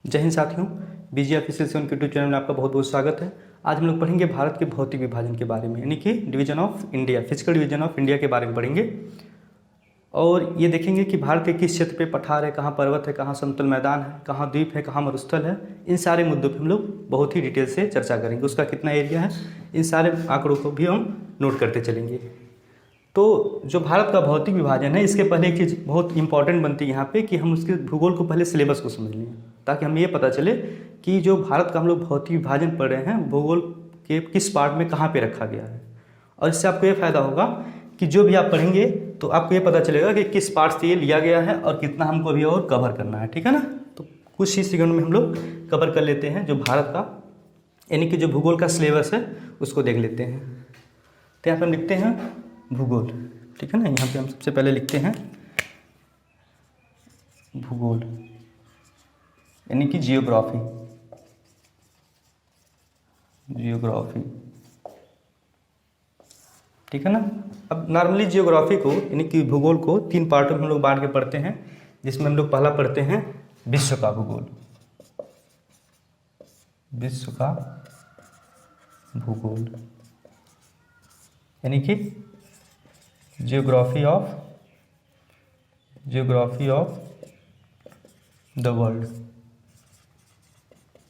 जय हिंद साथियों, बीजी ऑफिशियल से उनके यूट्यूब चैनल में आपका बहुत बहुत स्वागत है। आज हम लोग पढ़ेंगे भारत के भौतिक विभाजन के बारे में, यानी कि division of India, physical division of India के बारे में पढ़ेंगे। और ये देखेंगे कि भारत के किस क्षेत्र पे पठार है, कहाँ पर्वत है, कहाँ समतल मैदान है, कहाँ द्वीप है, कहाँ मरुस्थल है। इन सारे मुद्दों पर हम लोग बहुत ही डिटेल से चर्चा करेंगे। उसका कितना एरिया है, इन सारे आंकड़ों को भी हम नोट करते चलेंगे। तो जो भारत का भौतिक विभाजन है, इसके पहले एक चीज़ बहुत इंपॉर्टेंट बनती है यहाँ पे कि हम उसके भूगोल को पहले सिलेबस को समझ लें, ताकि हमें ये पता चले कि जो भारत का हम लोग भौतिक विभाजन पढ़ रहे हैं, भूगोल के किस पार्ट में कहाँ पे रखा गया है। और इससे आपको ये फ़ायदा होगा कि जो भी आप पढ़ेंगे तो आपको ये पता चलेगा कि किस पार्ट से ये लिया गया है और कितना हमको अभी और कवर करना है, ठीक है ना। तो कुछ ही सेकंड में हम लोग कवर कर लेते हैं जो भारत का, यानी कि जो भूगोल का सिलेबस है उसको देख लेते हैं। तो यहाँ पर हम लिखते हैं भूगोल, ठीक है ना। यहाँ पे हम सबसे पहले लिखते हैं भूगोल, यानी कि जियोग्राफी। जियोग्राफी, ठीक है ना। अब नॉर्मली जियोग्राफी को, यानी कि भूगोल को 3 पार्टों में हम लोग बांट के पढ़ते हैं, जिसमें हम लोग पहला पढ़ते हैं विश्व का भूगोल। विश्व का भूगोल यानी कि geography of the world.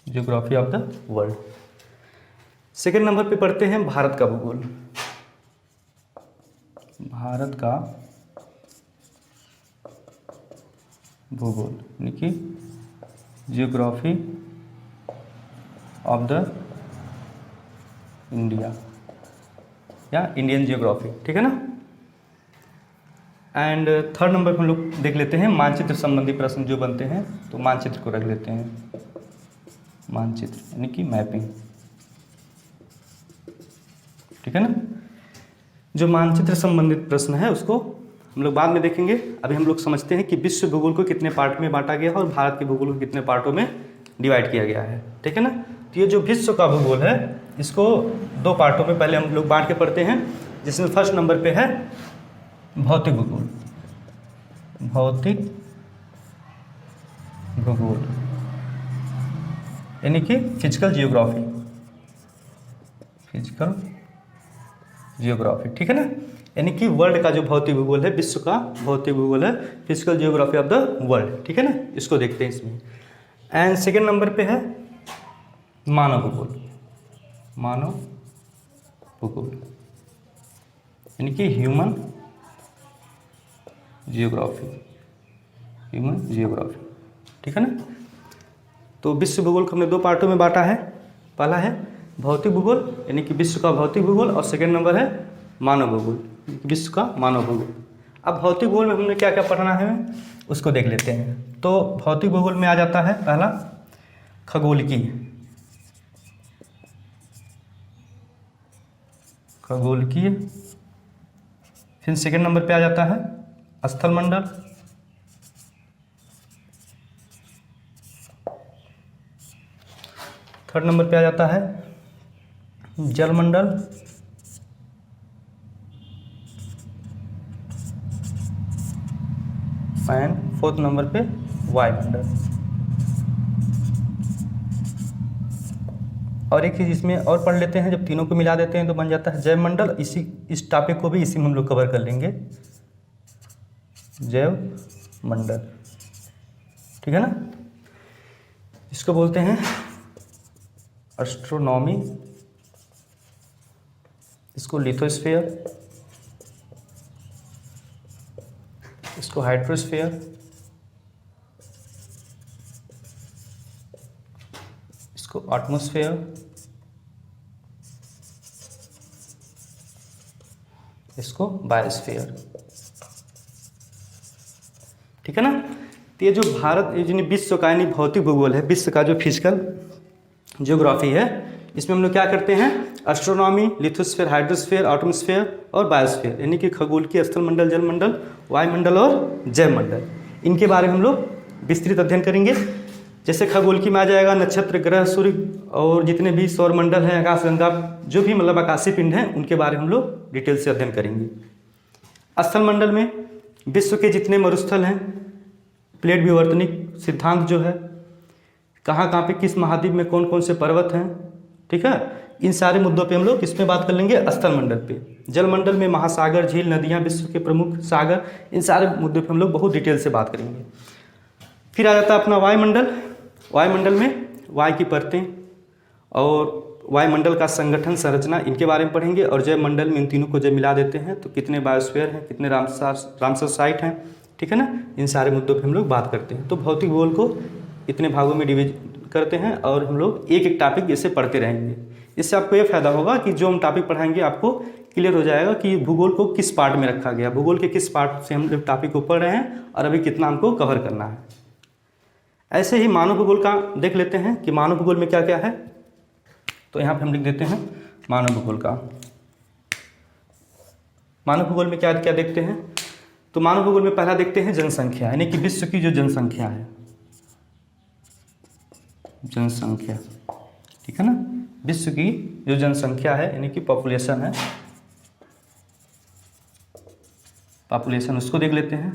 Geography of the world. Second number पे पढ़ते हैं भारत का भूगोल। भारत का भूगोल यानी कि जियोग्राफी ऑफ द इंडिया या इंडियन जियोग्राफी, ठीक है ना। एंड थर्ड नंबर पर हम लोग देख लेते हैं मानचित्र संबंधी प्रश्न जो बनते हैं, तो मानचित्र को रख लेते हैं। मानचित्र यानी कि मैपिंग, ठीक है ना। जो मानचित्र संबंधित प्रश्न है उसको हम लोग बाद में देखेंगे। अभी हम लोग समझते हैं कि विश्व भूगोल को कितने पार्ट में बांटा गया है और भारत के भूगोल को कितने पार्टों में डिवाइड किया गया है, ठीक है ना। तो ये जो विश्व का भूगोल है इसको 2 पार्टों में पहले हम लोग बांट के पढ़ते हैं, जिसमें फर्स्ट नंबर पे है भौतिक भूगोल। भौतिक भूगोल यानी कि फिजिकल जियोग्राफी। फिजिकल जियोग्राफी, ठीक है ना। यानी कि वर्ल्ड का जो भौतिक भूगोल है, विश्व का भौतिक भूगोल है, physical geography of the world, ठीक है ना। इसको देखते हैं इसमें। एंड सेकेंड नंबर पे है मानव भूगोल। मानव भूगोल यानी कि ह्यूमन जियोग्राफी। ह्यूमन जियोग्राफी, ठीक है ना। तो विश्व भूगोल को हमने 2 पार्टों में बांटा है। पहला है भौतिक भूगोल यानी कि विश्व का भौतिक भूगोल, और सेकेंड नंबर है मानव भूगोल, विश्व का मानव भूगोल। अब भौतिक भूगोल में हमने क्या क्या पढ़ना है उसको देख लेते हैं। तो भौतिक भूगोल में आ जाता है पहला खगोलिकी। खगोलकीय। फिर सेकेंड नंबर पे आ जाता है स्थलमंडल। थर्ड नंबर पे आ जाता है जलमंडल। एंड फोर्थ नंबर पे वायुमंडल। और एक चीज़ इसमें और पढ़ लेते हैं, जब तीनों को मिला देते हैं तो बन जाता है जैवमंडल। इस टॉपिक को भी इसी में हम लोग कवर कर लेंगे, जैव मंडल, ठीक है ना। इसको बोलते हैं एस्ट्रोनॉमी, इसको लिथोस्फीयर, इसको हाइड्रोस्फीयर, इसको एटमॉस्फेयर, इसको बायोस्फीयर, ठीक है ना। तो ये जो भारत, ये जो विश्व का यानी भौतिक भूगोल है, विश्व का जो फिजिकल जियोग्राफी है, इसमें हम लोग क्या करते हैं एस्ट्रोनॉमी, लिथोस्फीयर, हाइड्रोस्फीयर, एटमॉस्फेयर और बायोस्फीयर, यानी कि खगोलकीय, स्थलमंडल, जलमंडल, वायुमंडल और जैवमंडल। इनके बारे में हम लोग विस्तृत अध्ययन करेंगे। जैसे खगोलकी में आ जाएगा नक्षत्र, ग्रह, सूर्य और जितने भी सौरमंडल हैं, आकाशगंगा, जो भी मतलब आकाशीय पिंड हैं, उनके बारे में हम लोग डिटेल से अध्ययन करेंगे। स्थलमंडल में विश्व के जितने मरुस्थल हैं, प्लेट विवर्तनिक सिद्धांत जो है, कहाँ कहाँ पे किस महाद्वीप में कौन कौन से पर्वत हैं, ठीक है। इन सारे मुद्दों पे हम लोग किसमें बात कर लेंगे, स्थल मंडल पे। जल मंडल में महासागर, झील, नदियाँ, विश्व के प्रमुख सागर, इन सारे मुद्दों पे हम लोग बहुत डिटेल से बात करेंगे। फिर आ जाता है अपना वायुमंडल। वायुमंडल में वायु की परतें और वायुमंडल का संगठन, संरचना, इनके बारे में पढ़ेंगे। और जैव मंडल में इन तीनों को जब मिला देते हैं तो कितने बायोस्फीयर हैं, कितने रामसर साइट हैं, ठीक है ना। इन सारे मुद्दों पे हम लोग बात करते हैं। तो भौतिक भूगोल को इतने भागों में डिवीज करते हैं और हम लोग एक एक टॉपिक जैसे पढ़ते रहेंगे। इससे आपको ये फायदा होगा कि जो हम टॉपिक पढ़ाएंगे आपको क्लियर हो जाएगा कि भूगोल को किस पार्ट में रखा गया, भूगोल के किस पार्ट से हम टॉपिक को पढ़ रहे हैं और अभी कितना हमको कवर करना है। ऐसे ही मानव भूगोल का देख लेते हैं कि मानव भूगोल में क्या क्या है। तो यहाँ पे हम लिख देते हैं मानव भूगोल का। मानव भूगोल में क्या क्या देखते हैं, तो मानव भूगोल में पहला देखते हैं जनसंख्या, यानी कि विश्व की जो जनसंख्या है, जनसंख्या, ठीक है ना। विश्व की जो जनसंख्या है यानी कि पॉपुलेशन है, पॉपुलेशन, उसको देख लेते हैं।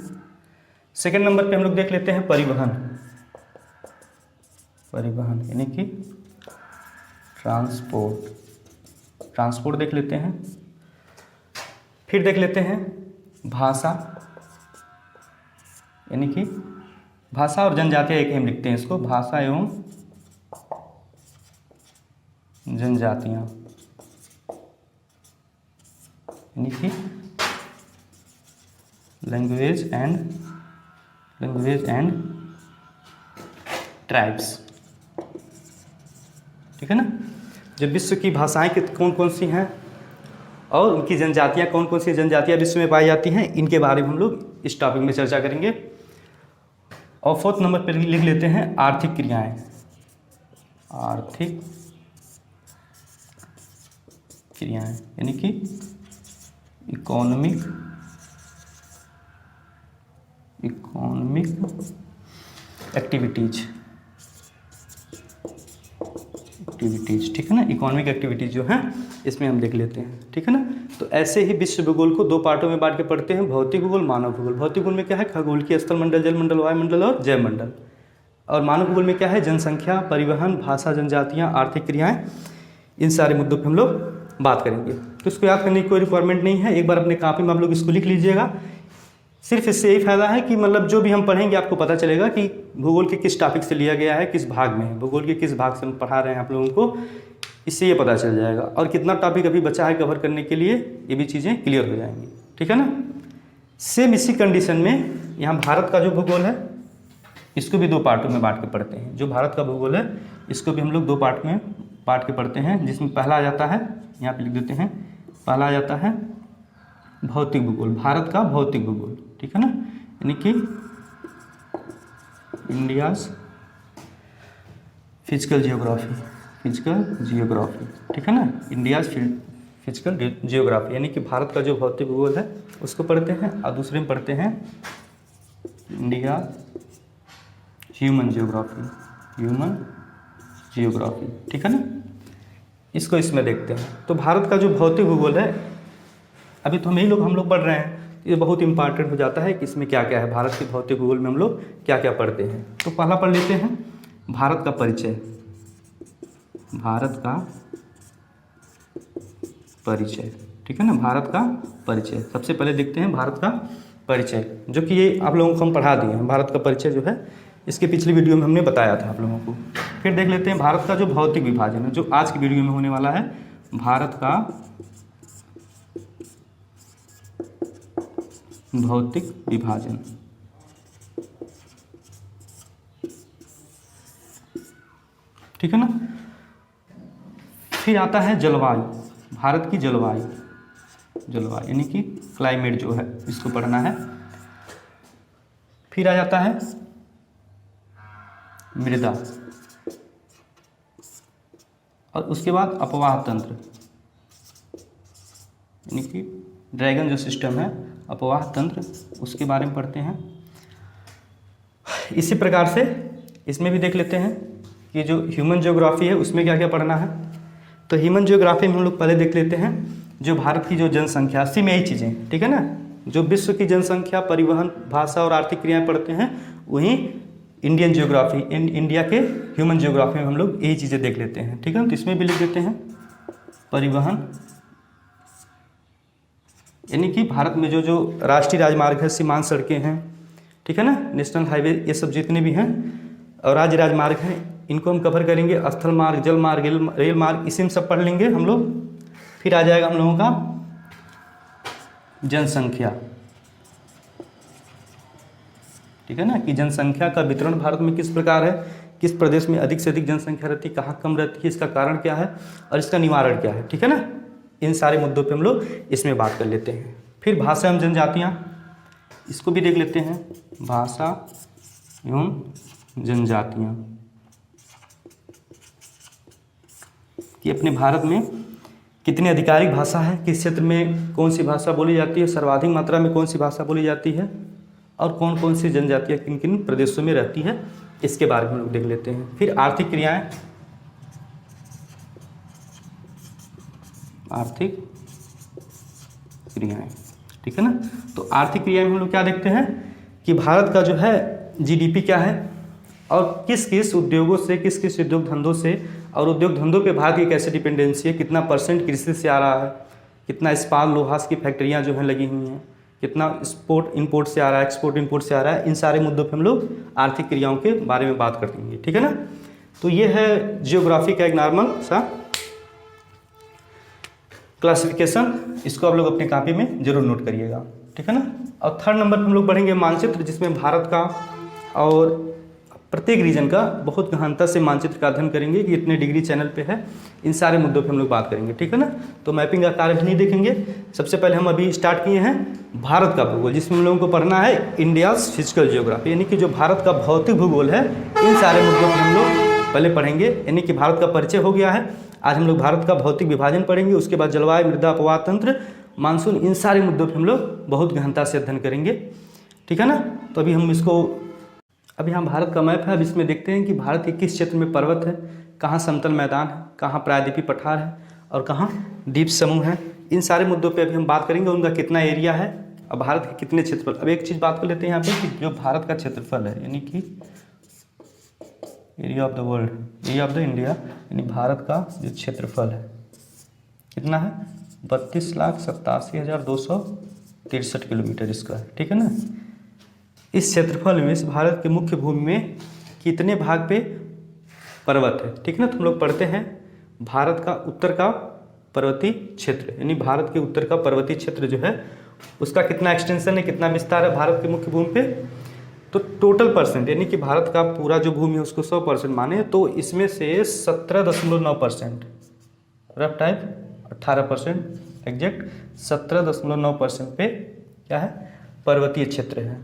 सेकंड नंबर पे हम लोग देख लेते हैं परिवहन, परिवहन यानी कि ट्रांसपोर्ट, ट्रांसपोर्ट देख लेते हैं। फिर देख लेते हैं भाषा, यानी कि भाषा और जनजातियाँ एक ही हम लिखते हैं इसको, भाषा एवं जनजातियाँ, यानी कि लैंग्वेज एंड ट्राइब्स, ठीक है ना। जो विश्व की भाषाएं कौन कौन सी हैं और उनकी जनजातियां कौन कौन सी जनजातियां विश्व में पाई जाती हैं, इनके बारे में हम लोग इस टॉपिक में चर्चा करेंगे। और फोर्थ नंबर पर लिख लेते हैं आर्थिक क्रियाएं, आर्थिक क्रियाएं यानी कि इकोनॉमिक एक्टिविटीज, ठीक है ना। इकोनॉमिक एक्टिविटीज जो हैं इसमें हम देख लेते हैं, ठीक है ना। तो ऐसे ही विश्व भूगोल को दो पार्टों में बांट के पढ़ते हैं, भौतिक भूगोल, मानव भूगोल। भौतिक भूगोल में क्या है, खगोल की स्थल मंडल, जल मंडल, वायुमंडल और जैव मंडल। और मानव भूगोल में क्या है, जनसंख्या, परिवहन, भाषा, जनजातियाँ, आर्थिक क्रियाएं, इन सारे मुद्दों पर हम लोग बात करेंगे। तो इसको याद करने की कोई रिक्वायरमेंट नहीं है, एक बार अपने कॉपी में आप लोग इसको लिख लीजिएगा। सिर्फ इससे यही फायदा है कि मतलब जो भी हम पढ़ेंगे आपको पता चलेगा कि भूगोल के किस टॉपिक से लिया गया है, किस भाग में है, भूगोल के किस भाग से हम पढ़ा रहे हैं आप लोगों को, इससे ये पता चल जाएगा। और कितना टॉपिक अभी बचा है कवर करने के लिए, ये भी चीज़ें क्लियर हो जाएंगी, ठीक है ना। सेम इसी कंडीशन में यहाँ भारत का जो भूगोल है इसको भी दो पार्टों में बांट के पढ़ते हैं। जो भारत का भूगोल है इसको भी हम लोग दो पार्ट में बांट के पढ़ते हैं, जिसमें पहला आ जाता है, यहाँ पे लिख देते हैं, पहला आ जाता है भौतिक भूगोल, भारत का भौतिक भूगोल, ठीक है ना, यानी कि इंडियाज फिजिकल जियोग्राफी, ठीक है ना, इंडियाज फिजिकल जियोग्राफी, यानी कि भारत का जो भौतिक भूगोल है उसको पढ़ते हैं। और दूसरे में पढ़ते हैं इंडिया ह्यूमन जियोग्राफी, ठीक है ना। इसको इसमें देखते हैं। तो भारत का जो भौतिक भूगोल है अभी तो हम लोग पढ़ रहे हैं, ये बहुत इंपॉर्टेंट हो जाता है कि इसमें क्या क्या है, भारत के भौतिक भूगोल में हम लोग क्या क्या पढ़ते हैं। तो पहला पढ़ लेते हैं भारत का परिचय, ठीक है ना, भारत का परिचय। सबसे पहले देखते हैं भारत का परिचय, जो कि ये आप लोगों को हम पढ़ा दिए हैं। भारत का परिचय जो है इसके पिछली वीडियो में हमने बताया था आप लोगों को। फिर देख लेते हैं भारत का जो भौतिक विभाजन है, जो आज की वीडियो में होने वाला है, भारत का भौतिक विभाजन। ठीक है ना। फिर आता है जलवायु, भारत की जलवायु यानी कि क्लाइमेट जो है इसको पढ़ना है। फिर आ जाता है मृदा, और उसके बाद अपवाह तंत्र, यानी कि ड्रैगन जो सिस्टम है, अपवाह तंत्र, उसके बारे में पढ़ते हैं। इसी प्रकार से इसमें भी देख लेते हैं कि जो ह्यूमन ज्योग्राफी है उसमें क्या क्या पढ़ना है। तो ह्यूमन ज्योग्राफी में हम लोग पहले देख लेते हैं जो भारत की जो जनसंख्या, सी में यही चीज़ें, ठीक है ना, जो विश्व की जनसंख्या, परिवहन, भाषा और आर्थिक क्रियाएं पढ़ते हैं, वहीं इंडियन जियोग्राफी, इंडिया के ह्यूमन जियोग्राफी में हम लोग यही चीज़ें देख लेते हैं, ठीक है। तो इसमें भी लिख देते हैं परिवहन, यानी कि भारत में जो जो राष्ट्रीय राजमार्ग है, सीमांत सड़कें हैं, ठीक है ना, नेशनल हाईवे, ये सब जितने भी हैं और राज्य राजमार्ग हैं, इनको हम कवर करेंगे। स्थल मार्ग, जल मार्ग, रेल मार्ग, इसी में सब पढ़ लेंगे हम लोग। फिर आ जाएगा हम लोगों का जनसंख्या, ठीक है ना, कि जनसंख्या का वितरण भारत में किस प्रकार है, किस प्रदेश में अधिक से अधिक जनसंख्या रहती है, कहाँ कम रहती है, इसका कारण क्या है और इसका निवारण क्या है, ठीक है ना। इन सारे मुद्दों पे हम लोग इसमें बात कर लेते हैं। फिर भाषा एवं जनजातियाँ, इसको भी देख लेते हैं, भाषा एवं जनजातियाँ, कि अपने भारत में कितनी आधिकारिक भाषा है, किस क्षेत्र में कौन सी भाषा बोली जाती है, सर्वाधिक मात्रा में कौन सी भाषा बोली जाती है, और कौन कौन सी जनजातियाँ किन किन प्रदेशों में रहती है, इसके बारे में हम लोग देख लेते हैं। फिर आर्थिक क्रियाएं, आर्थिक क्रियाएं, ठीक है ना। तो आर्थिक क्रिया में हम लोग क्या देखते हैं कि भारत का जो है जीडीपी क्या है और किस किस उद्योगों से, किस किस उद्योग धंधों से, और उद्योग धंधों पे भारत की कैसे डिपेंडेंसी है, कितना परसेंट कृषि से आ रहा है, कितना इस्पात लोहास की फैक्ट्रियाँ जो हैं लगी हुई हैं, कितना एक्सपोर्ट इंपोर्ट से आ रहा है, एक्सपोर्ट इंपोर्ट से आ रहा है। इन सारे मुद्दों पे हम लोग आर्थिक क्रियाओं के बारे में बात कर देंगे, ठीक है ना। तो ये है जियोग्राफी का एक नॉर्मल सा क्लासिफिकेशन, इसको आप लोग अपनी कॉपी में जरूर नोट करिएगा, ठीक है ना। और थर्ड नंबर पर हम लोग पढ़ेंगे मानचित्र, जिसमें भारत का और प्रत्येक रीजन का बहुत गहनता से मानचित्र का अध्ययन करेंगे कि इतने डिग्री चैनल पे है, इन सारे मुद्दों पे हम लोग बात करेंगे, ठीक है ना। तो मैपिंग का कार्य भी नहीं देखेंगे। सबसे पहले हम अभी स्टार्ट किए हैं भारत का भूगोल, जिसमें हम लोगों को पढ़ना है इंडियाज फिजिकल जियोग्राफी, यानी कि जो भारत का भौतिक भूगोल है, इन सारे मुद्दों पर हम लोग पहले पढ़ेंगे। यानी कि भारत का परिचय हो गया है, आज हम लोग भारत का भौतिक विभाजन पढ़ेंगे, उसके बाद जलवायु, मृदा अपवाह तंत्र, मानसून, इन सारे मुद्दों पर हम लोग बहुत गहनता से अध्ययन करेंगे, ठीक है ना। तो अभी हम इसको, अभी यहाँ भारत का मैप है, अब इसमें देखते हैं कि भारत के किस क्षेत्र में पर्वत है, कहाँ समतल मैदान है, कहाँ प्रायद्वीपीय पठार है और कहाँ द्वीप समूह है। इन सारे मुद्दों पे अभी हम बात करेंगे, उनका कितना एरिया है और भारत के कितने क्षेत्रफल। अब एक चीज़ बात कर लेते हैं यहाँ पे कि जो भारत का क्षेत्रफल है, यानी कि area of the world, area of the India, यानी भारत का जो क्षेत्रफल है कितना है, 32,87,263 किलोमीटर स्क्वायर, ठीक है ना। इस क्षेत्रफल में, इस भारत के मुख्य भूमि में कितने भाग पे पर्वत है, ठीक है ना। तो हम लोग पढ़ते हैं भारत का उत्तर का पर्वतीय क्षेत्र, यानी भारत के उत्तर का पर्वतीय क्षेत्र जो है उसका कितना एक्सटेंशन है, कितना विस्तार है भारत के मुख्य भूमि पे। तो टोटल परसेंट, यानी कि भारत का पूरा जो भूमि है उसको 100% माने तो इसमें से 17.9%, रफ टाइप 18% एग्जैक्ट 17.9% पे क्या है, पर्वतीय क्षेत्र है,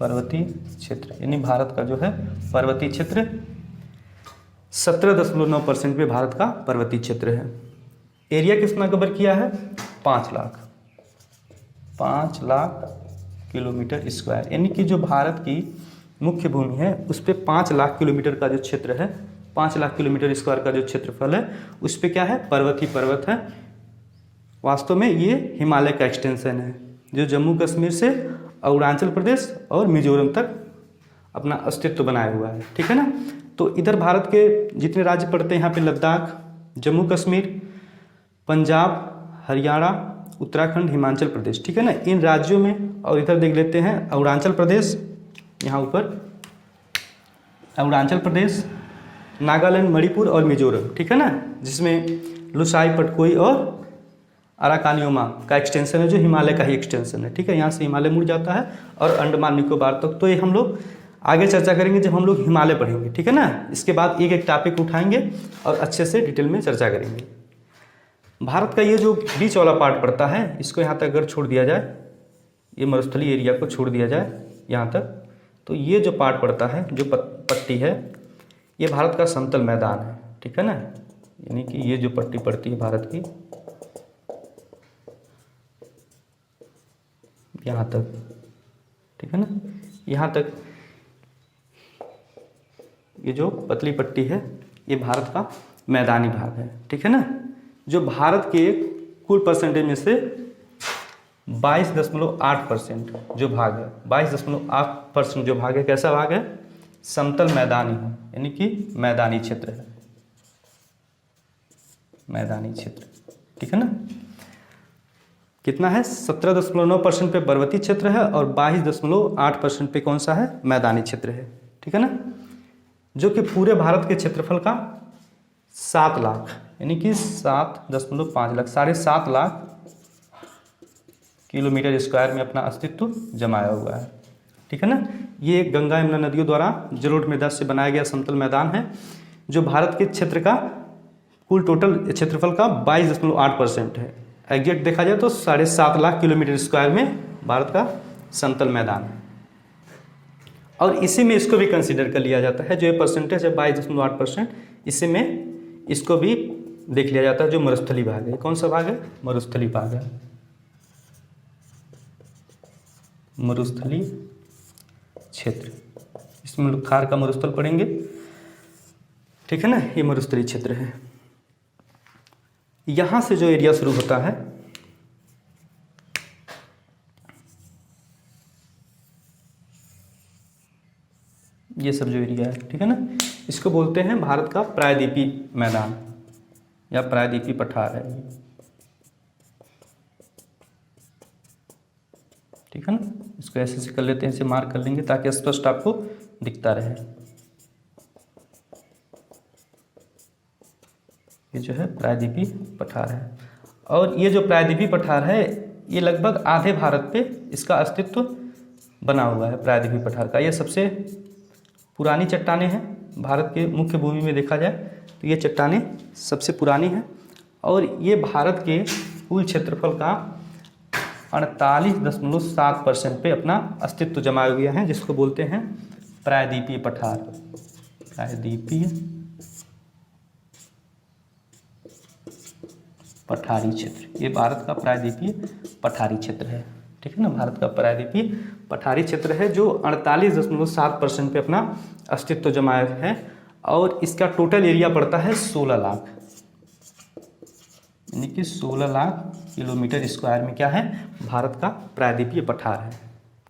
पर्वतीय क्षेत्र, यानी भारत का जो है पर्वतीय क्षेत्र 17.9% पे भारत का पर्वतीय क्षेत्र है। एरिया कितना कवर किया है, 5 लाख किलोमीटर स्क्वायर, यानी कि जो भारत की मुख्य भूमि है उस पे 5 लाख किलोमीटर का जो क्षेत्र है, 5 लाख किलोमीटर स्क्वायर का जो क्षेत्रफल है उस पे क्या है, पर्वत ही पर्वत है। वास्तव में ये हिमालय का एक्सटेंशन है जो जम्मू कश्मीर से अरुणाचल प्रदेश और मिजोरम तक अपना अस्तित्व बनाए हुआ है, ठीक है ना। तो इधर भारत के जितने राज्य पड़ते हैं यहाँ पे लद्दाख, जम्मू कश्मीर, पंजाब, हरियाणा, उत्तराखंड, हिमाचल प्रदेश, ठीक है ना, इन राज्यों में। और इधर देख लेते हैं अरुणाचल प्रदेश, यहाँ ऊपर अरुणाचल प्रदेश, नागालैंड, मणिपुर और मिजोरम, ठीक है ना, जिसमें लुसाई, पटकोई और अराकानियोमा का एक्सटेंशन है जो हिमालय का ही एक्सटेंशन है, ठीक है। यहाँ से हिमालय मुड़ जाता है और अंडमान निकोबार तक। तो ये हम लोग आगे चर्चा करेंगे जब हम लोग हिमालय पढ़ेंगे, ठीक है ना। इसके बाद एक एक टॉपिक उठाएंगे और अच्छे से डिटेल में चर्चा करेंगे। भारत का ये जो बीच वाला पार्ट पड़ता है, इसको यहाँ तक अगर छोड़ दिया जाए, ये मरुस्थलीय एरिया को छोड़ दिया जाए यहाँ तक, तो ये जो पार्ट पड़ता है, जो पट्टी है, ये भारत का समतल मैदान है, ठीक है ना। यानी कि ये जो पट्टी पड़ती है भारत की यहाँ तक, ठीक है ना, यहाँ तक ये जो पतली पट्टी है ये भारत का मैदानी भाग है, ठीक है ना। जो भारत के कुल परसेंटेज में से 22.8% जो भाग है, 22.8% जो भाग है, कैसा भाग है? समतल मैदानी है, यानी कि मैदानी क्षेत्र है, मैदानी क्षेत्र, ठीक है ना। कितना है? 17.9% पे पर्वतीय क्षेत्र है और 22.8% पे कौन सा है? मैदानी क्षेत्र है, ठीक है ना। जो कि पूरे भारत के क्षेत्रफल का 7 लाख, यानी कि 7.5 लाख, 7.5 लाख किलोमीटर स्क्वायर में अपना अस्तित्व जमाया हुआ है, ठीक है ना। ये गंगा यमुना नदियों द्वारा जलोढ़ मृदा से बनाया गया समतल मैदान है, जो भारत के क्षेत्र का कुल टोटल क्षेत्रफल का 22.8% है। एग्जैक्ट देखा जाए तो 7.5 लाख किलोमीटर स्क्वायर में भारत का समतल मैदान है, और इसी में इसको भी कंसीडर कर लिया जाता है, जो ये परसेंटेज है 22.8%, इसी में इसको भी देख लिया जाता है जो मरुस्थली भाग है। कौन सा भाग है? मरुस्थली भाग है, मरुस्थली क्षेत्र। इसमें लोग खार का मरुस्थल पढ़ेंगे, ठीक है ना। ये मरुस्थली क्षेत्र है। यहां से जो एरिया शुरू होता है, ये सब जो एरिया है, ठीक है ना, इसको बोलते हैं भारत का प्रायद्वीपीय मैदान या प्रायद्वीपीय पठार है, ठीक है ना। इसको ऐसे से कर लेते हैं, ऐसे मार्क कर लेंगे ताकि स्पष्ट आपको दिखता रहे। ये जो है प्रायद्वीपीय पठार है, और ये जो प्रायद्वीपीय पठार है ये लगभग आधे भारत पे इसका अस्तित्व बना हुआ है। प्रायद्वीपीय पठार का ये सबसे पुरानी चट्टानें हैं भारत के मुख्य भूमि में देखा जाए तो ये चट्टानें सबसे पुरानी हैं, और ये भारत के कुल क्षेत्रफल का 48.7% पे अपना अस्तित्व जमाए हुए हैं, जिसको बोलते हैं प्रायद्वीपीय पठार, प्रायद्वीपीय पठारी क्षेत्र। ये भारत का प्रायद्वीपीय पठारी क्षेत्र है, ठीक है ना। भारत का प्रायद्वीपीय पठारी क्षेत्र है जो 48.7% पे अपना अस्तित्व जमाए है, और इसका टोटल एरिया पड़ता है 16 लाख, यानी कि 16 लाख किलोमीटर स्क्वायर में क्या है? भारत का प्रायद्वीपीय पठार है,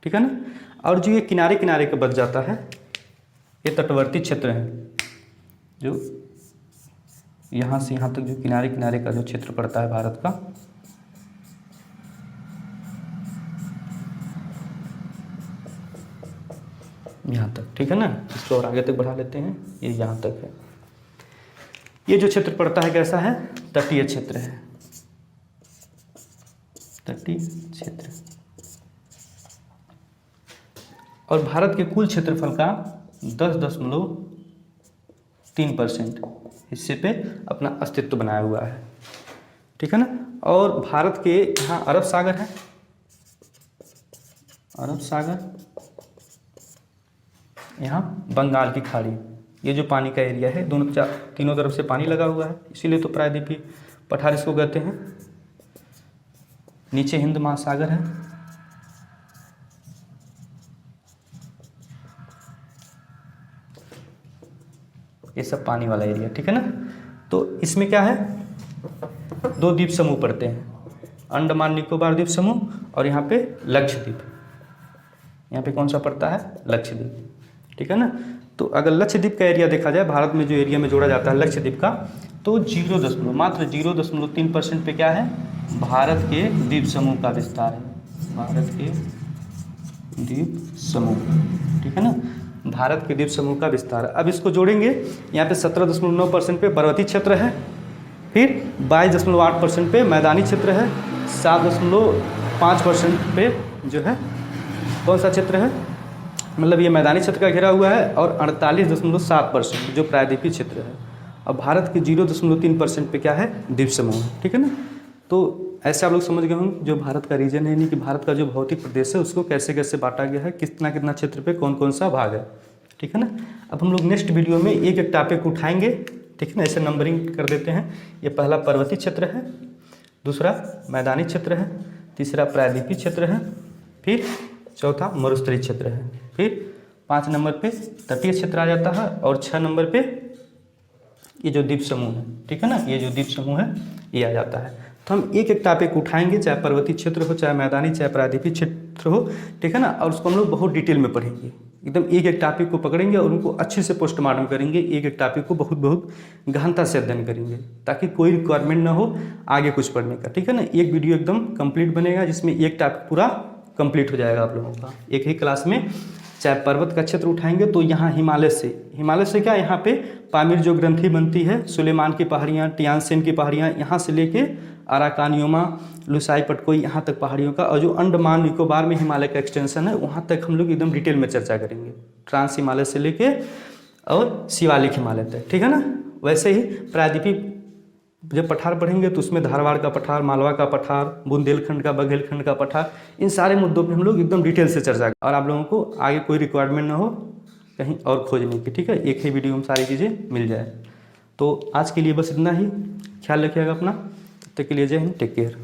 ठीक है ना। और जो ये किनारे किनारे का बच जाता है, ये तटवर्ती क्षेत्र है, जो यहाँ से यहाँ तक जो किनारे किनारे का जो क्षेत्र पड़ता है भारत का, यहाँ तक, ठीक है ना। इसको और आगे तक बढ़ा लेते हैं, ये यहाँ तक है। ये जो क्षेत्र पड़ता है कैसा है? तटीय क्षेत्र है, तटीय क्षेत्र। और भारत के कुल क्षेत्रफल का 10.3% हिस्से पे अपना अस्तित्व बनाया हुआ है, ठीक है ना। और भारत के यहाँ अरब सागर है, अरब सागर, यहाँ बंगाल की खाड़ी, ये जो पानी का एरिया है, तीनों तरफ से पानी लगा हुआ है, इसीलिए तो प्रायद्वीपीय पठार इसको कहते हैं। नीचे हिंद महासागर है, ये सब पानी वाला एरिया, ठीक है ना। तो इसमें क्या है? 2 द्वीप समूह पड़ते हैं, अंडमान निकोबार द्वीप समूह और यहाँ पे लक्षद्वीप। यहाँ पे कौन सा पड़ता है? लक्षद्वीप, ठीक है ना। तो अगर लक्षद्वीप का एरिया देखा जाए, भारत में जो एरिया में जोड़ा जाता है लक्षद्वीप का, तो मात्र 0.3% पे क्या है? भारत के द्वीप समूह का विस्तार है, भारत के द्वीप समूह, ठीक है ना। भारत के द्वीप समूह का विस्तार। अब इसको जोड़ेंगे, यहाँ पे 17.9% पे पर्वतीय क्षेत्र है, फिर 22.8% पे मैदानी क्षेत्र है, 7.5% पे जो है कौन सा क्षेत्र है, मतलब ये मैदानी क्षेत्र का घेरा हुआ है, और 48.7% जो प्रायद्वीपीय क्षेत्र है। अब भारत के 0.3% पे क्या है? द्वीप समूह, ठीक है ना। तो ऐसे आप लोग समझ गए होंगे जो भारत का रीजन है, यानी कि भारत का जो भौतिक प्रदेश है उसको कैसे कैसे बांटा गया है, कितना कितना क्षेत्र पे कौन कौन सा भाग है, ठीक है ना। अब हम लोग नेक्स्ट वीडियो में एक एक टॉपिक उठाएंगे, ठीक है ना। ऐसे नंबरिंग कर देते हैं। ये पहला पर्वतीय क्षेत्र है, दूसरा मैदानी क्षेत्र है, तीसरा प्रायद्वीपीय क्षेत्र है, फिर चौथा मरुस्थलीय क्षेत्र है, फिर 5 नंबर पे तटीय क्षेत्र आ जाता है, और 6 नंबर पे ये जो द्वीप समूह है, ठीक है ना, ये जो द्वीप समूह है ये आ जाता है। तो हम एक एक टॉपिक उठाएंगे, चाहे पर्वतीय क्षेत्र हो, चाहे मैदानी, चाहे प्रायद्वीपीय क्षेत्र हो, ठीक है ना। और उसको हम लोग बहुत डिटेल में पढ़ेंगे, एकदम एक एक टॉपिक को पकड़ेंगे और उनको अच्छे से पोस्टमार्टम करेंगे, एक एक टॉपिक को बहुत बहुत गहनता से अध्ययन करेंगे, ताकि कोई रिक्वायरमेंट ना हो आगे कुछ पढ़ने का, ठीक है ना। एक वीडियो एकदम कंप्लीट बनेगा जिसमें एक टॉपिक पूरा कंप्लीट हो जाएगा आप लोगों का एक ही क्लास में। चाहे पर्वत का क्षेत्र उठाएंगे तो यहाँ हिमालय से क्या, यहाँ पे पामीर जो ग्रंथि बनती है, सुलेमान की पहाड़ियाँ, टियानसेन की पहाड़ियाँ, यहाँ से लेके अराकानियोमा, लुसाई पटकोई, यहाँ तक पहाड़ियों का, और जो अंडमान निकोबार में हिमालय का एक्सटेंशन है वहाँ तक हम लोग एकदम डिटेल में चर्चा करेंगे, ट्रांस हिमालय से लेके और शिवालिक हिमालय तक, ठीक है ना। वैसे ही प्रायद्वीपीय जब पठार पढ़ेंगे तो उसमें धारवाड़ का पठार, मालवा का पठार, बुंदेलखंड का, बघेलखंड का पठार, इन सारे मुद्दों पे हम लोग एकदम डिटेल से चर्चा करें, और आप लोगों को आगे कोई रिक्वायरमेंट ना हो कहीं और खोजने की, ठीक है। एक ही वीडियो में सारी चीज़ें मिल जाए। तो आज के लिए बस इतना ही, ख्याल रखिएगा अपना, तब तक के लिए जय हिंद, टेक केयर।